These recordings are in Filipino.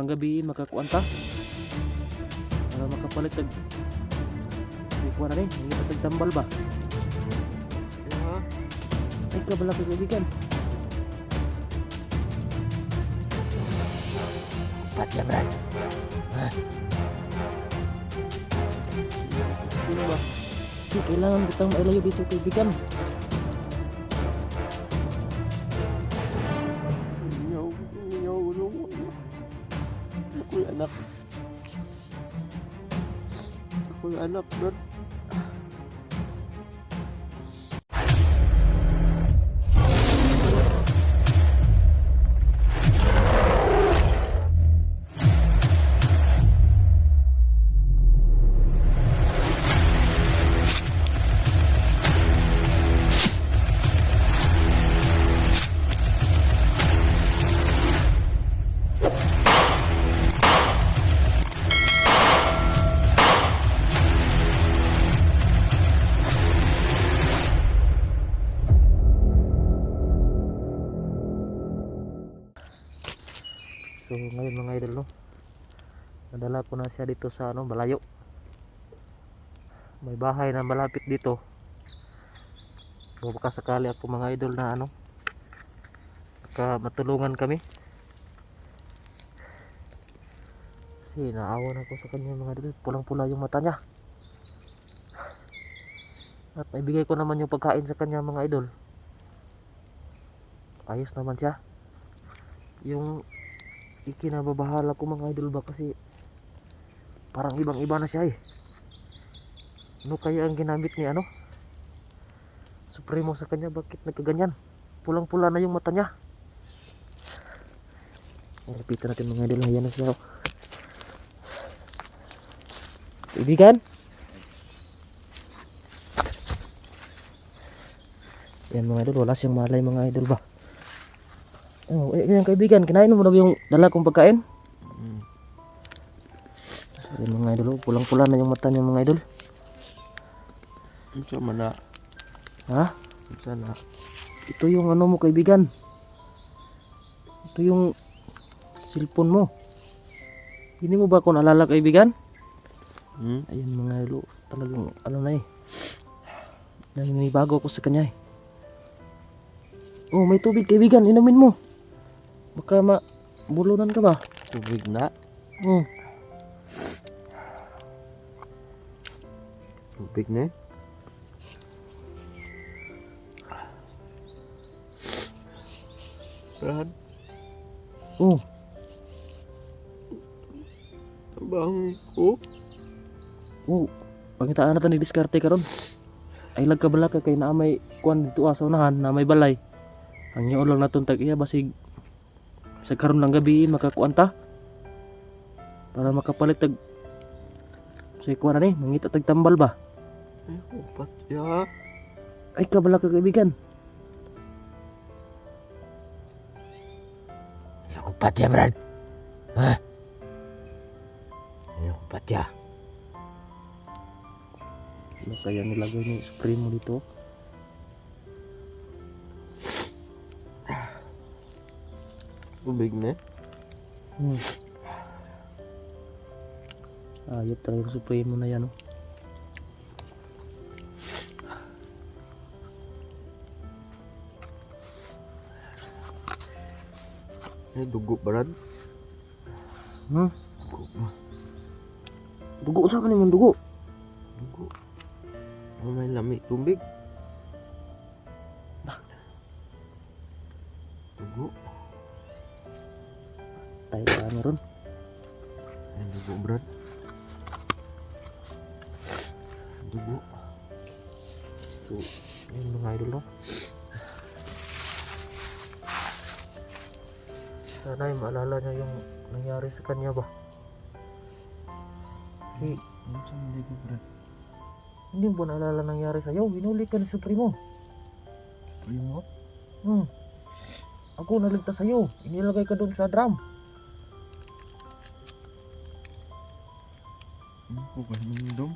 Ang gabi makakuan ta para makapalit tag kuan na rin, hindi pa tagtambal ba? Ay ka bala kaibigan. Patya Brad. Sino ba? Di, kailangan kitang mailayo dito kaibigan. Ako'y anak. Ako'y anak, Brad. So ngayon mga idol no, nadala ko na siya dito sa Balayo. May bahay na malapit dito. So baka sakali ako mga idol na baka matulungan kami. Kasi naawa na ako sa kanya mga idol, pulang pula yung mata niya. At naibigay ko naman yung pagkain sa kanya mga idol. Ayos naman siya. Yung ikinababahala ko mga idol ba, kasi parang ibang iba na siya eh. Ano kaya ang ginamit ni Supremo sa kanya, bakit nagkaganyan? Pulang pula na yung mata niya. Lapitan natin mga idol, ayan na siya. Kaibigan, yan mga idol, wala siyang malay mga idol ba. Oh, yan kaibigan, kinain mo na ba yung dala kong pagkain? So, yan mga idol, pulang-pula na yung mata niya mga idol. Unsa man na? Ha? Unsa na? Ito yung mo kaibigan. Ito yung cellphone mo. Hindi mo ba ako naalala kaibigan? Ayun mga idol, talagang na eh. Naninibago ako sa kanya eh. Oh, may tubig kaibigan, inumin mo. Baka mabulunan ka ba? Tubig na? Oh. Tubig na? Brad, Oh. tabang ko. Oh. Pangitaan na ito ni diskarte karon. Ay lag ka bala ka kay na may kuan dito sa unahan na may balay. Ang iyo lang naton tag iya basig sa karon lang gabi makakuan ta. Para makapalit tag sa kuan ni, mangita tag tambal ba? Ay, patya. Ay ka bala ka kaibigan. Ayoko patya, Brad. Ha? Ayoko patya. Ano kaya nilagay ni Supremo dito? Tubig na? Ayop talaga yung Supremo na yan. Oh. Ay, dugo, Brad. Dugo ba? Dugo sa kanin yung dugo. Dugo. Oh, may lami tubig. Dugo. Tayo ka ron. Ay, dugo, Brad. Dugo. So, yun mga idol no. Sana ay maalala niya yung nangyari sa kanya ba. Hey, Unsa man dugo, Brad? hindi mo naalala nangyari sa'yo. Hinuli ka ni Supremo. Primo? Ako naligtas sa'yo. Inilagay ka doon sa drum. Ano ko ba hinindom?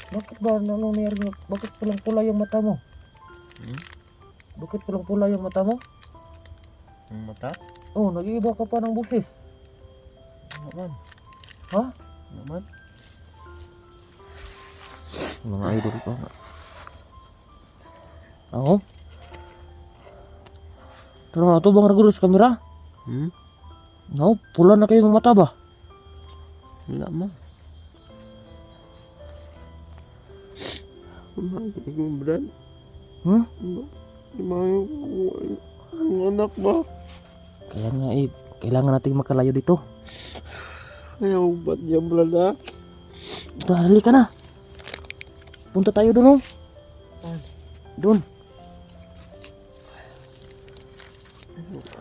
Bakit ba anong nangyari? Bakit pulang pula yung mata mo? Bakit pulang pula yung mata mo? Ang mata? Oh, nag-iiba ka pa ng busis. Naman. Ha? Naman. Mga idol pa nga. Oo. Pero nga ito bang regular sa kamera? Hmm? No, pula na kayo ng mata ba? Wala man. Mahal ko Brad. Hmm? Mahal yung anak ba? Kaya nga kailangan natin makalayo dito. Ayaw ba't yan Brad ha? Dali ka na. Punta tayo doon, oh. Doon.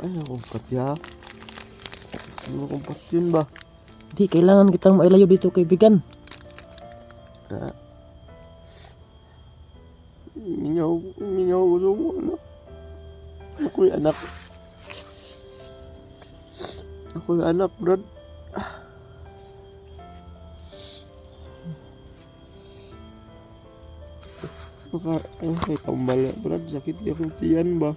Ayaw kong patya. Ayaw kong patyan ba? Di, kailangan kitang mailayo dito, kaibigan. Ha? Mingaw gusto mo anak. Ako'y anak. Ako'y anak Brad. Baka kay tambal Brad, sakit yung tiyan ba?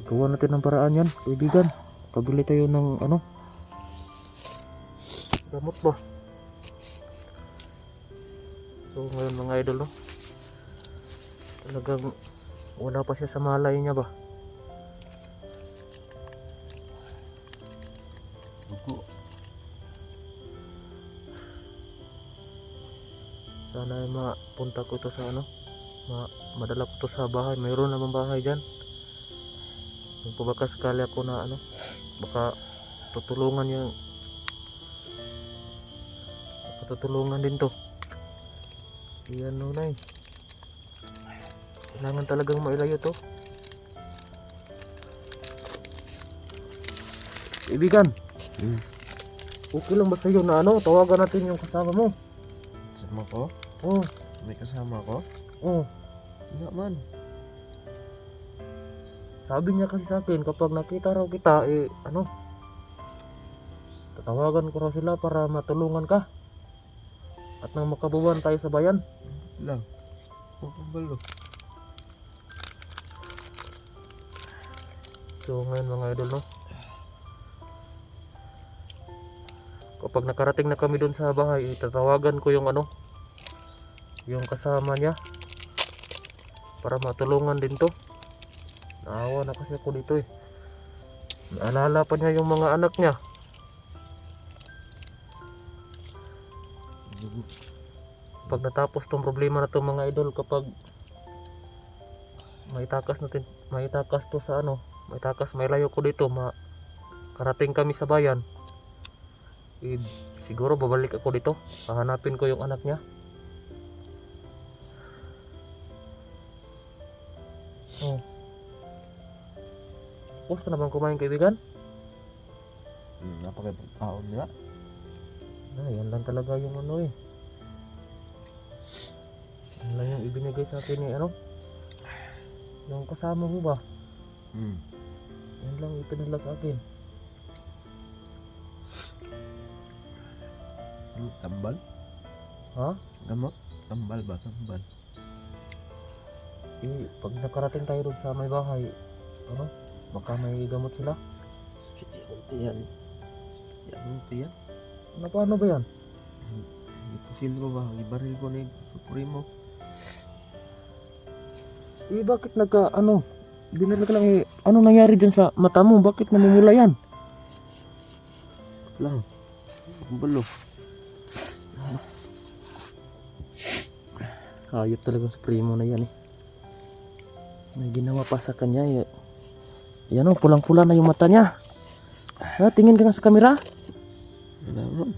Pagawa natin ng paraan yan, kaibigan. Pabili tayo ng gamot ba? So ngayon mga idol, no? Talagang wala pa siya sa malay niya ba? Ako. Sana ay mapunta ko ito sa madala ko ito sa bahay. Mayroon namang bahay dyan. Kung baka sakali ako na baka tutulungan din to. Iyan no na kailangan talagang mailayo to. Ibigan, okay lang ba sa'yo na tawagan natin yung kasama mo? Kasama ko? Oo. May kasama ko? Oo. Hindi man. Sabi niya kasi sa akin, kapag nakita raw kita, tatawagan ko raw sila para matulungan ka. At nang makabuwan tayo sa bayan. Lang. Makabalo. So ngayon mga idol, no? Kapag nakarating na kami doon sa bahay, tatawagan ko yung yung kasama niya. Para matulungan din to. Naawa na kasi ako dito eh. Naalala pa niya yung mga anak niya. Pag natapos tong problema na to mga idol, kapag may takas to sa may layo ko dito, karating kami sa bayan, siguro babalik ako dito, hahanapin ko yung anak niya. Oh. Gusto naman kumain kaibigan? Napakipagkaon nila. Yan lang talaga yung yan lang yung ibinigay sa akin yung kasama mo ba? Yan lang ipinala sa akin. Tambal? Ha? Gamot? Tambal ba? Tambal. Pag nakarating tayo doon sa may bahay, baka may gamot sila. Sakit yung tiyan. Yung tiyan? Paano ba yan? Ipusin ko ba? Ibaril ko na yung Supremo. Bakit binala ka lang anong nangyari dyan sa mata mo? Bakit namumula yan? Lang. Balo. Hayop talagang Supremo na yan eh. May ginawa pa sa kanya eh. Yan pulang-pula na yung mata niya. Tingin ka nga sa kamera. Wala man.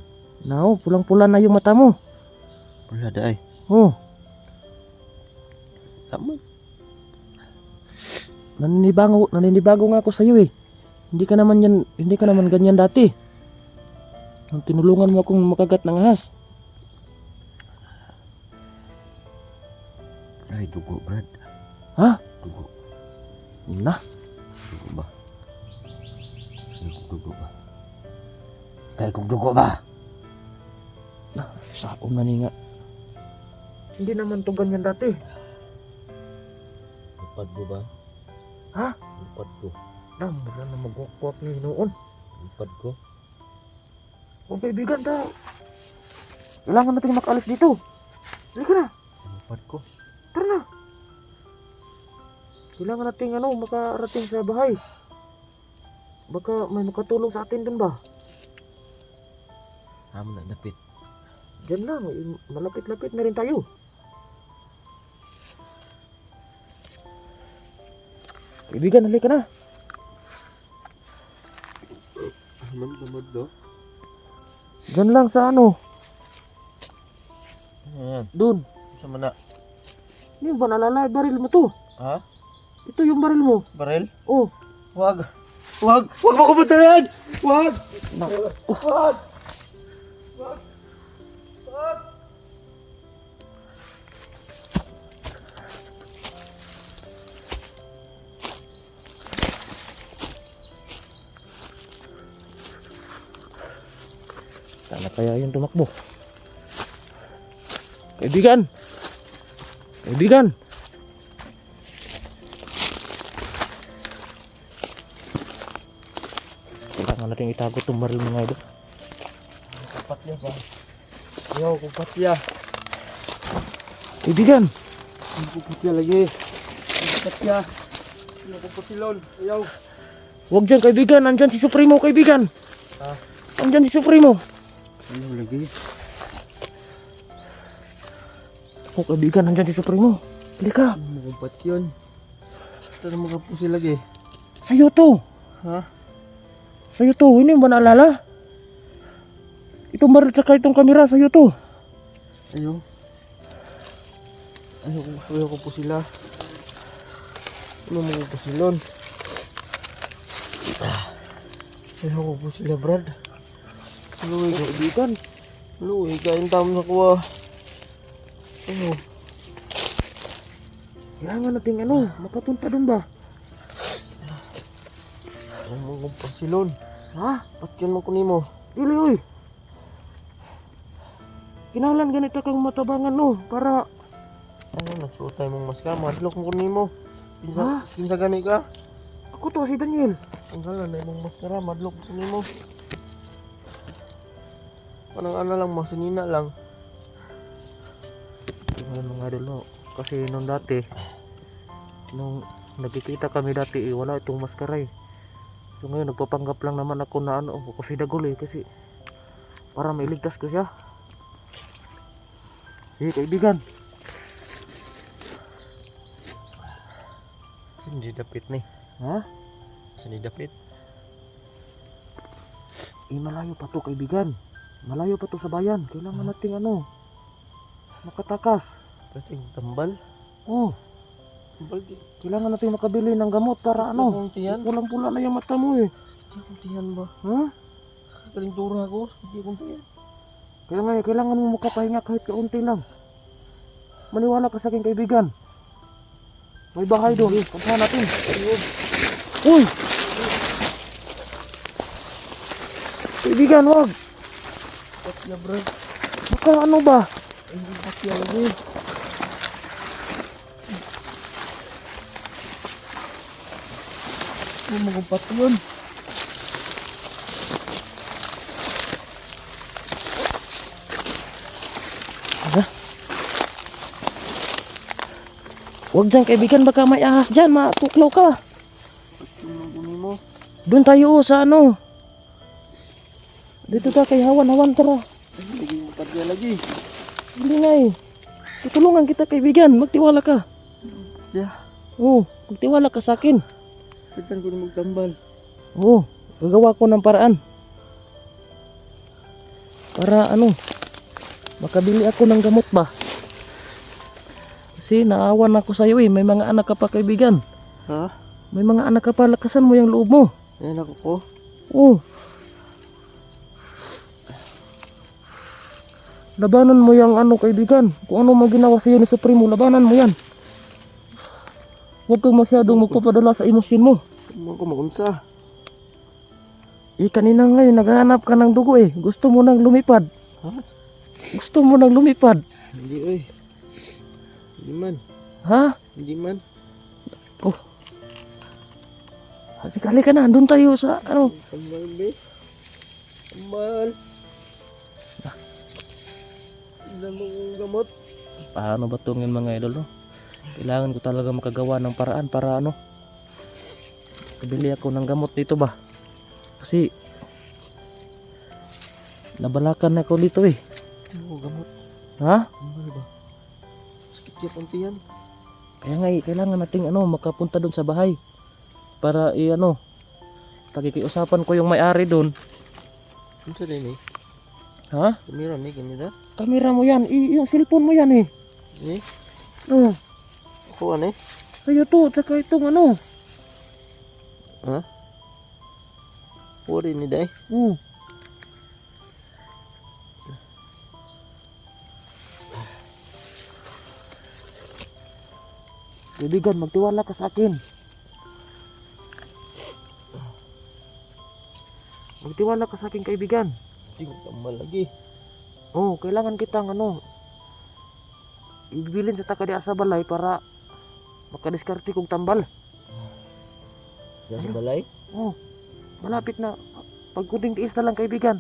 Pulang-pula na yung mata mo. Wala daay. Oh. Tama. Naninibago nga ako sa iyo eh. Hindi ka naman ganyan dati. Nung tinulungan mo akong makagat ng ahas. Ay, dugo, Brad. Ha? Dugo. Na. Dugo ba? Sige kong dugo ba? Kaya kong dugo ba? Saom na nga. Hindi naman to ganyan dati. Lupad ko ba? Ha? Lupad ko. Wala na magwakwak ni noon. Lipad ko. O kaibigan ta. Kailangan natin makaalis dito. Halika na. Lipad ko. Tara na. Kailangan natin makarating sa bahay. Baka may makatulong sa atin dun ba? Amo na dapit. Diyan lang, malapit-lapit na rin tayo. Kaibigan, halika na. Damad do. Diyan lang sa Ayan. dun. Sama na. Hindi ba nalala, baril mo to? Ha? Ito yung baril mo. Barel? Oh. Wag. Wag. Wag mo kumuntayan. Wag. Wag. Sana kaya yung tumakbo. Kaibigan! Kaibigan! Kailangan natin itago itong baril mga idol. Kupatya ba? Ayaw, kupatya. Kaibigan! Kupatya lagi. Kupatya. Ayaw, kupatilon. Ayaw. Huwag dyan kaibigan! Nandyan si Supremo kaibigan! Ha? Nandyan si Supremo! Ayaw lagi. Oh kaibigan, nandyan si Supremo. Halika! Kumpat yun. Ito na mga pusi lagi. Sa'yo to! Ha? Sa'yo to! Hindi mo ba naalala? Itong baril tsaka itong kamera sa'yo to! Ayaw. Ayaw ko po sila. Ano mga pusilon? Ayaw ko po sila, Brad. Luwi ka, kaibigan. Luwi ka, yung tamo sa kuha. Ayaw. Kailangan natin makapunta dun ba? Ayaw mga pusilon. Ha? Ba't yun mo kunin mo? Dili oy! Kinahalan ganito kang matabangan para Ano, nagsuot tayo mong maskara. Madlok mo kunin mo. Ha? Kinsa gani ka? ako to si Daniel. Ang galan na mong maskara. Madlok mo kunin mo. Panang ano lang, masinina lang. Ngayon mga idol kasi nung dati nung nagkikita kami dati wala itong maskara eh. So ngayon nagpapanggap lang naman ako na ako si Dagol kasi para mailigtas ko siya. Kaibigan. Hindi dapit ni. Ha? Hindi dapit. Malayo pa to kaibigan. Malayo pa to sa bayan. Kailangan nating makatakas. Kasi tambal. Oh, Tambal di. kailangan natin makabili ng gamot para Kung tiyan. pulang-pula na yung mata mo eh. Hindi kong tiyan ba? Ha? Kaling tura ko. Hindi kong tiyan. Kailangan mo makapahinga kahit kaunti lang. Maniwala ka sa akin kaibigan. May bahay doon. Puntahan natin. Uy! Kaibigan, wag! Patya, bro. Baka ba? Hindi patya lagi. Ano mga patya yun? Wag dyan kaibigan, baka may ahas dyan. Matuklaw ka. Ano kunin mo? Doon tayo sa Dito ka kay Hawan, tara. Hindi mo patya lagi. Hindi nga eh. Tutulungan kita kaibigan, magtiwala ka. Patya. Oo, magtiwala ka sa akin. Saan ko na magtambal? Oo, gagawa ko ng paraan. Para makabili ako ng gamot ba? Kasi naawan ako sa iyo eh, may mga anak ka pa kaibigan. Ha? May mga anak ka pa, lakasan mo yung loob mo. Ayan ako ko. Oo. Labanan mo yung kaibigan. Kung ano mang ginawa sa iyo ni Supremo, labanan mo yan. Huwag kang masyadong magpapadala sa emosyon mo. Ano ko maunsa? Kanina ngayon naghahanap ka ng dugo eh. Gusto mo nang lumipad. Ha? Gusto mo nang lumipad. Hindi oy. Hindi man. Ha? Hindi man. Sige, halika na. Doon tayo sa ano. Tambal, be. Tambal. Tignan mo yung gamot. Paano ba ito ngayon mga idol, no? Kailangan ko talaga makagawa ng paraan para ano. Kabili ako ng gamot dito ba? Kasi nabalakan ako dito eh. Oo, gamot. Ha? Tambal ba? Sakit yan ang tiyan. Kaya nga kailangan nating ano, makapunta doon sa bahay. Para ano, pakikiusapan ko yung may-ari doon. Ano sa din eh? Ha? Kamera may kanina? Kamera mo yan, yung cellphone mo yan eh. Eh? Oh, Ako ano eh? kayo to, tsaka itong ano. Ha? Pwede ni Day? Oh. Kaibigan, magtiwala ka sa akin. Magtiwala ka sa akin, kaibigan. Ting, tambal lagi. Oh, kailangan kitang ano, ibilin sa takadi sa balay para makadiskarte kong tambal. Nasa balay? Oh, malapit na. Pagkuding tiis na lang, kaibigan.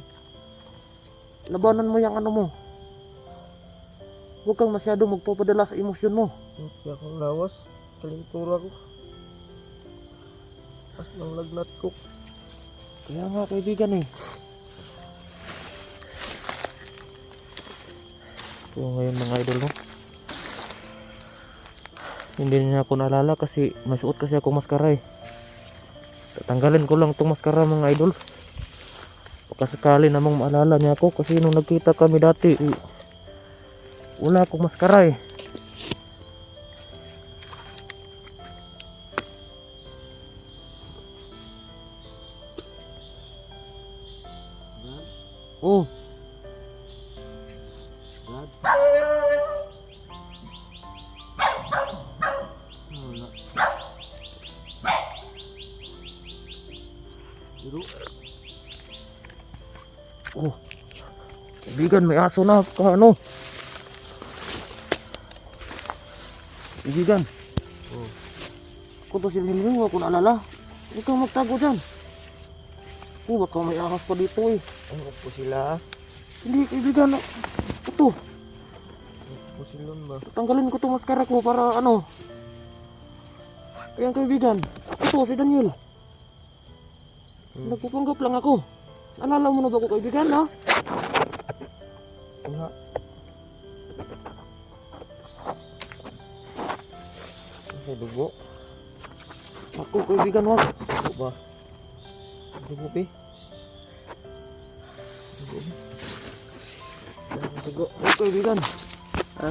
Labanan mo yung ano mo. Huwag kang masyado magpapadala sa emosyon mo. Kaya akong lawas. Kalintura ko. Pas ng lagnat ko. Kaya nga, kaibigan eh. Ito ngayon mga idol, no? Hindi niya ako naalala kasi may suot kasi ako maskara eh. Tatanggalin ko lang itong maskara mga idol. Baka sakali namang maalala niya ako kasi nung nagkita kami dati eh, wala akong maskara eh. Oh, oh. Kaibigan, may aso na ka ano. Kaibigan. Oh. Kung to si Milwing, wala ko naalala. Ikaw magtago dyan. Oh, baka may ahas pa dito eh. Ano po sila? Hindi, kaibigan. Ito, Ano po sila ba? tanggalin ko itong maskara ko para ano. Ayan kaibigan. Ito, si Daniel. Nagpupanggap lang ako. Alala mo na ba ako kaibigan ha? Wala. Sa dugo? Ako kaibigan wag. Dugo ba? Dugo ba? Dugo. Ako kaibigan. Ha?